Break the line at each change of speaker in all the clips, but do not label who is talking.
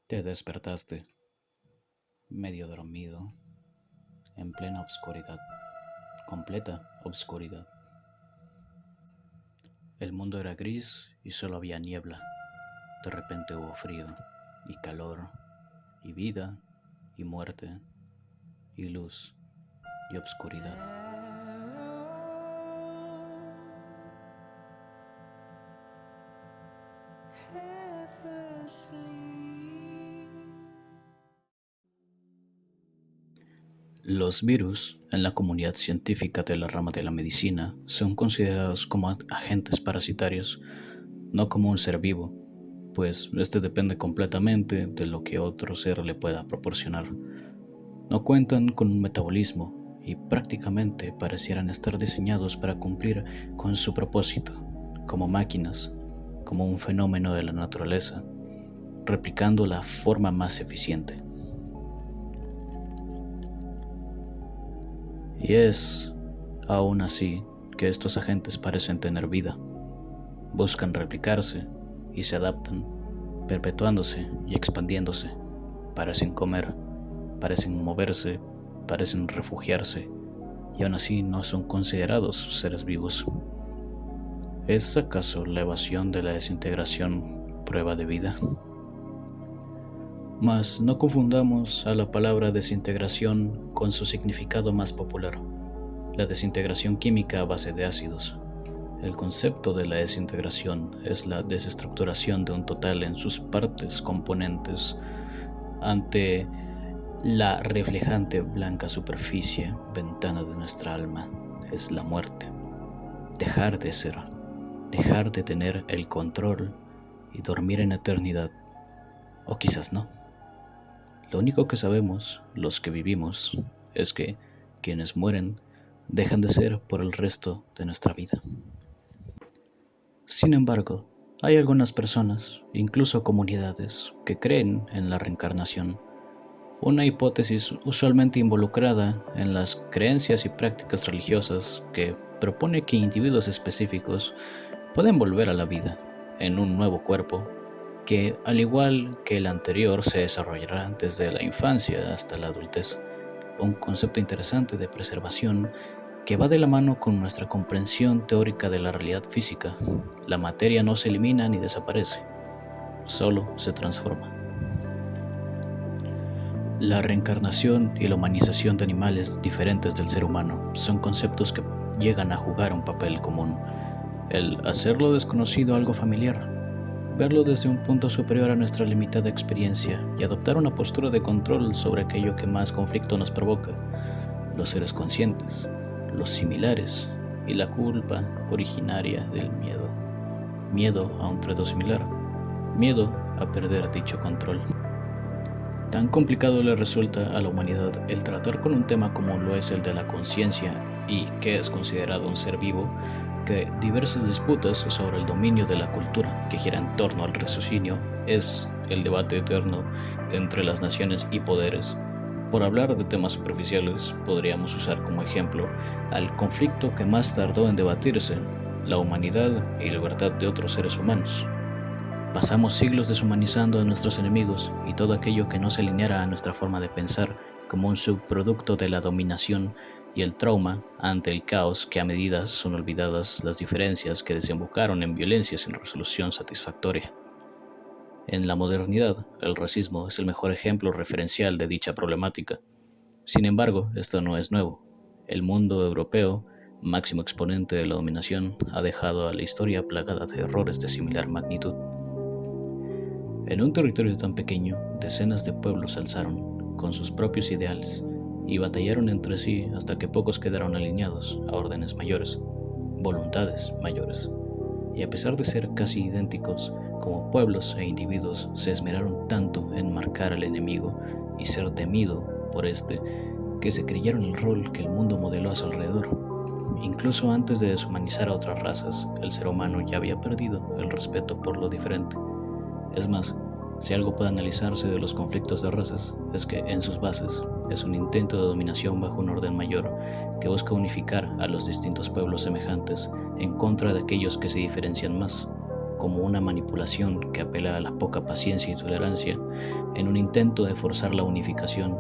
Te despertaste, medio dormido, en plena obscuridad, completa obscuridad. El mundo era gris y solo había niebla. De repente hubo frío y calor y vida y muerte y luz y obscuridad. Los virus, en la comunidad científica de la rama de la medicina, son considerados como agentes parasitarios, no como un ser vivo, pues este depende completamente de lo que otro ser le pueda proporcionar. No cuentan con un metabolismo y prácticamente parecieran estar diseñados para cumplir con su propósito, como máquinas, como un fenómeno de la naturaleza, replicando la forma más eficiente. Y es, aún así, que estos agentes parecen tener vida. Buscan replicarse y se adaptan, perpetuándose y expandiéndose. Parecen comer, parecen moverse, parecen refugiarse, y aún así no son considerados seres vivos. ¿Es acaso la evasión de la desintegración prueba de vida? Mas no confundamos a la palabra desintegración con su significado más popular, la desintegración química a base de ácidos. El concepto de la desintegración es la desestructuración de un total en sus partes componentes ante la reflejante blanca superficie, ventana de nuestra alma. Es la muerte. Dejar de ser, dejar de tener el control y dormir en eternidad. O quizás no. Lo único que sabemos, los que vivimos, es que quienes mueren dejan de ser por el resto de nuestra vida. Sin embargo, hay algunas personas, incluso comunidades, que creen en la reencarnación, una hipótesis usualmente involucrada en las creencias y prácticas religiosas que propone que individuos específicos pueden volver a la vida en un nuevo cuerpo que, al igual que el anterior, se desarrollará desde la infancia hasta la adultez. Un concepto interesante de preservación que va de la mano con nuestra comprensión teórica de la realidad física. La materia no se elimina ni desaparece, solo se transforma. La reencarnación y la humanización de animales diferentes del ser humano son conceptos que llegan a jugar un papel común. El hacer lo desconocido algo familiar, verlo desde un punto superior a nuestra limitada experiencia y adoptar una postura de control sobre aquello que más conflicto nos provoca, los seres conscientes, los similares y la culpa originaria del miedo. Miedo a un trato similar, miedo a perder dicho control. Tan complicado le resulta a la humanidad el tratar con un tema como lo es el de la conciencia y qué es considerado un ser vivo, que diversas disputas sobre el dominio de la cultura que gira en torno al raciocinio es el debate eterno entre las naciones y poderes. Por hablar de temas superficiales, podríamos usar como ejemplo al conflicto que más tardó en debatirse, la humanidad y libertad de otros seres humanos. Pasamos siglos deshumanizando a nuestros enemigos y todo aquello que no se alineara a nuestra forma de pensar como un subproducto de la dominación y el trauma ante el caos que a medidas son olvidadas las diferencias que desembocaron en violencia sin resolución satisfactoria. En la modernidad, el racismo es el mejor ejemplo referencial de dicha problemática. Sin embargo, esto no es nuevo. El mundo europeo, máximo exponente de la dominación, ha dejado a la historia plagada de errores de similar magnitud. En un territorio tan pequeño, decenas de pueblos se alzaron, con sus propios ideales, y batallaron entre sí hasta que pocos quedaron alineados a órdenes mayores, voluntades mayores. Y a pesar de ser casi idénticos, como pueblos e individuos se esmeraron tanto en marcar al enemigo y ser temido por este, que se creyeron el rol que el mundo modeló a su alrededor. Incluso antes de deshumanizar a otras razas, el ser humano ya había perdido el respeto por lo diferente. Es más, si algo puede analizarse de los conflictos de razas, es que en sus bases es un intento de dominación bajo un orden mayor que busca unificar a los distintos pueblos semejantes en contra de aquellos que se diferencian más, como una manipulación que apela a la poca paciencia y tolerancia en un intento de forzar la unificación,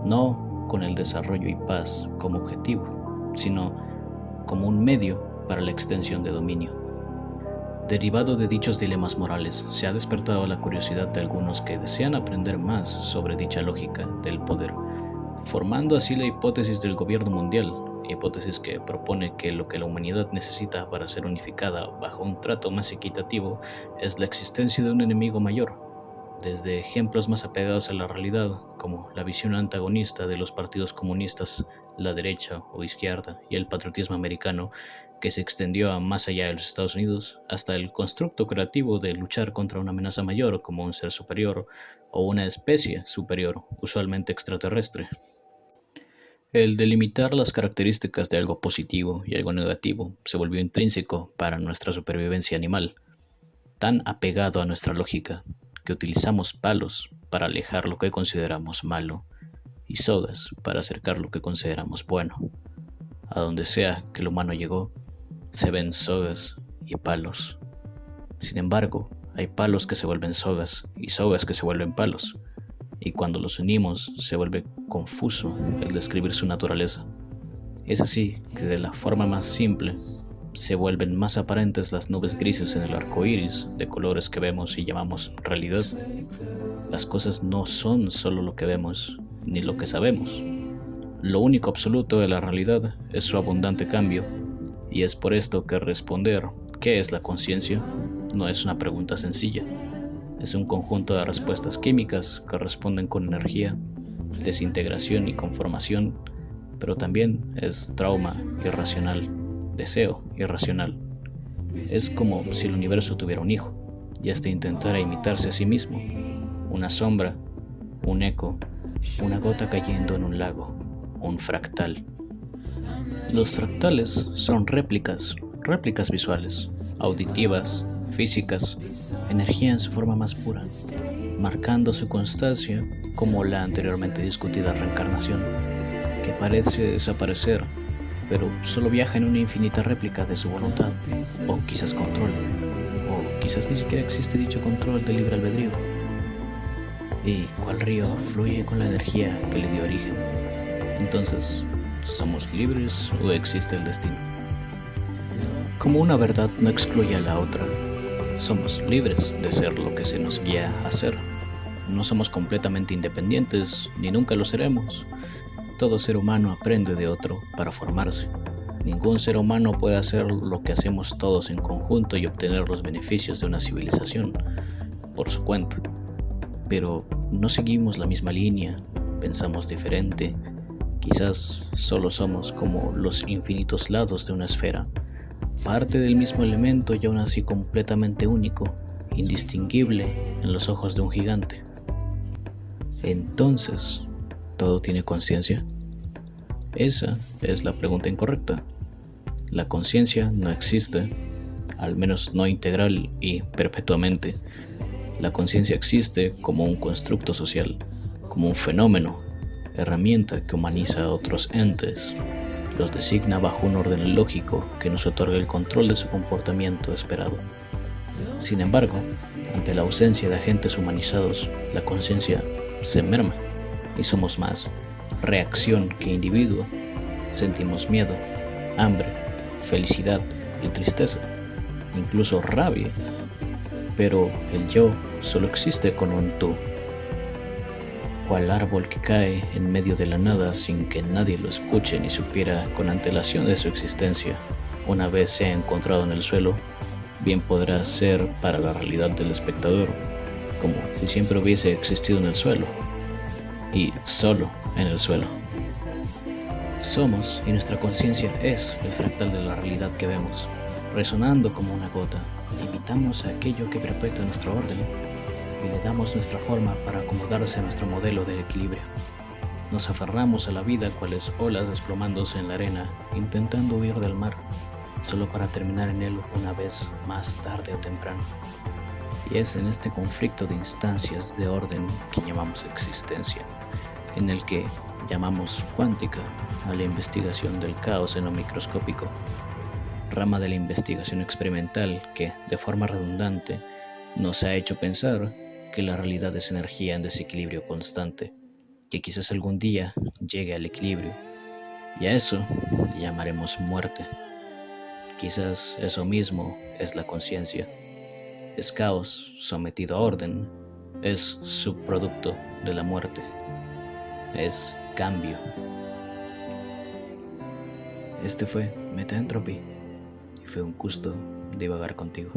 no con el desarrollo y paz como objetivo, sino como un medio para la extensión de dominio. Derivado de dichos dilemas morales, se ha despertado la curiosidad de algunos que desean aprender más sobre dicha lógica del poder, formando así la hipótesis del gobierno mundial, hipótesis que propone que lo que la humanidad necesita para ser unificada bajo un trato más equitativo es la existencia de un enemigo mayor, desde ejemplos más apegados a la realidad, como la visión antagonista de los partidos comunistas, la derecha o izquierda y el patriotismo americano, que se extendió a más allá de los Estados Unidos, hasta el constructo creativo de luchar contra una amenaza mayor como un ser superior o una especie superior, usualmente extraterrestre. El delimitar las características de algo positivo y algo negativo se volvió intrínseco para nuestra supervivencia animal, tan apegado a nuestra lógica que utilizamos palos para alejar lo que consideramos malo y sogas para acercar lo que consideramos bueno. A donde sea que el humano llegó, se ven sogas y palos. Sin embargo, hay palos que se vuelven sogas y sogas que se vuelven palos, y cuando los unimos se vuelve confuso el describir su naturaleza. Es así que de la forma más simple se vuelven más aparentes las nubes grises en el arco iris de colores que vemos y llamamos realidad. Las cosas no son solo lo que vemos ni lo que sabemos. Lo único absoluto de la realidad es su abundante cambio, y es por esto que responder ¿qué es la conciencia? No es una pregunta sencilla. Es un conjunto de respuestas químicas que responden con energía, desintegración y conformación, pero también es trauma irracional, deseo irracional. Es como si el universo tuviera un hijo y éste intentara imitarse a sí mismo, una sombra, un eco, una gota cayendo en un lago, un fractal. Los fractales son réplicas visuales, auditivas, físicas, energía en su forma más pura, marcando su constancia como la anteriormente discutida reencarnación, que parece desaparecer, pero solo viaja en una infinita réplica de su voluntad, o quizás control, o quizás ni siquiera existe dicho control de libre albedrío. Y cual río fluye con la energía que le dio origen. Entonces, ¿somos libres o existe el destino? Como una verdad no excluye a la otra, somos libres de ser lo que se nos guía a ser. No somos completamente independientes, ni nunca lo seremos. Todo ser humano aprende de otro para formarse. Ningún ser humano puede hacer lo que hacemos todos en conjunto y obtener los beneficios de una civilización por su cuenta. Pero no seguimos la misma línea, pensamos diferente. Quizás solo somos como los infinitos lados de una esfera, parte del mismo elemento y aún así completamente único, indistinguible en los ojos de un gigante. Entonces, ¿todo tiene conciencia? Esa es la pregunta incorrecta. La conciencia no existe, al menos no integral y perpetuamente. La conciencia existe como un constructo social, como un fenómeno, herramienta que humaniza a otros entes, los designa bajo un orden lógico que nos otorga el control de su comportamiento esperado. Sin embargo, ante la ausencia de agentes humanizados, la conciencia se merma y somos más reacción que individuo. Sentimos miedo, hambre, felicidad y tristeza, incluso rabia, pero el yo solo existe con un tú, cual árbol que cae en medio de la nada sin que nadie lo escuche ni supiera con antelación de su existencia. Una vez sea encontrado en el suelo, bien podrá ser para la realidad del espectador, como si siempre hubiese existido en el suelo, y solo en el suelo. Somos y nuestra conciencia es el fractal de la realidad que vemos, resonando como una gota. Imitamos a aquello que perpetúa nuestro orden y le damos nuestra forma para acomodarse a nuestro modelo del equilibrio. Nos aferramos a la vida cuales olas desplomándose en la arena, intentando huir del mar, solo para terminar en él una vez más tarde o temprano. Y es en este conflicto de instancias de orden que llamamos existencia, en el que llamamos cuántica a la investigación del caos en lo microscópico. rama de la investigación experimental que, de forma redundante, nos ha hecho pensar que la realidad es energía en desequilibrio constante, que quizás algún día llegue al equilibrio, y a eso le llamaremos muerte. Quizás eso mismo es la conciencia. Es caos sometido a orden, es subproducto de la muerte, es cambio. Este fue Metaentropy y fue un gusto divagar contigo.